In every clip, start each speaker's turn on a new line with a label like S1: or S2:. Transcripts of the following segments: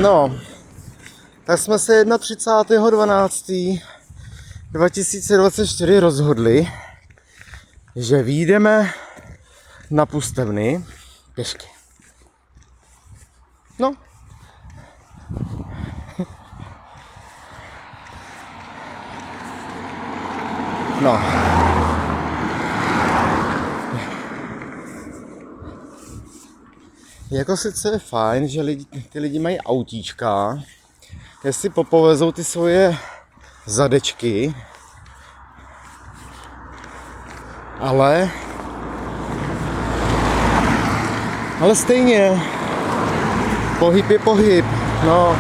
S1: No, tak jsme se 31.12.2024 rozhodli, že vyjdeme na Pustevny pěšky. No. No. Jako sice je fajn, že ty lidi mají autíčka, jestli popovezou ty svoje zadečky, ale stejně pohyb je pohyb, no.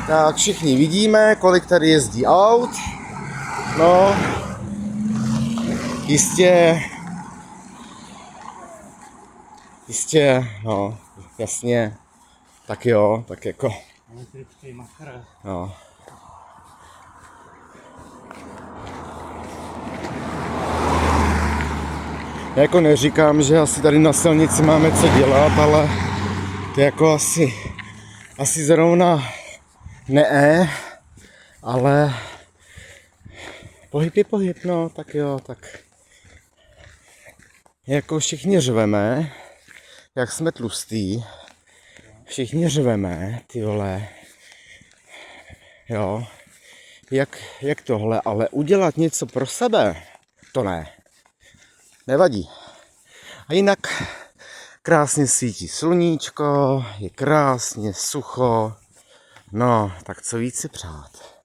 S1: Tak všichni vidíme, kolik tady jezdí aut, no, jistě, no, jasně, tak jo, tak jako, no. Já jako neříkám, že asi tady na silnici máme co dělat, ale to jako asi zrovna ne, ale pohyb je pohyb, no, tak jo, tak jako všichni řveme, jak jsme tlustý, všichni řveme, ty vole, jo, jak tohle, ale udělat něco pro sebe, to ne, nevadí. A jinak krásně svítí sluníčko, je krásně sucho, no, tak co víc si přát.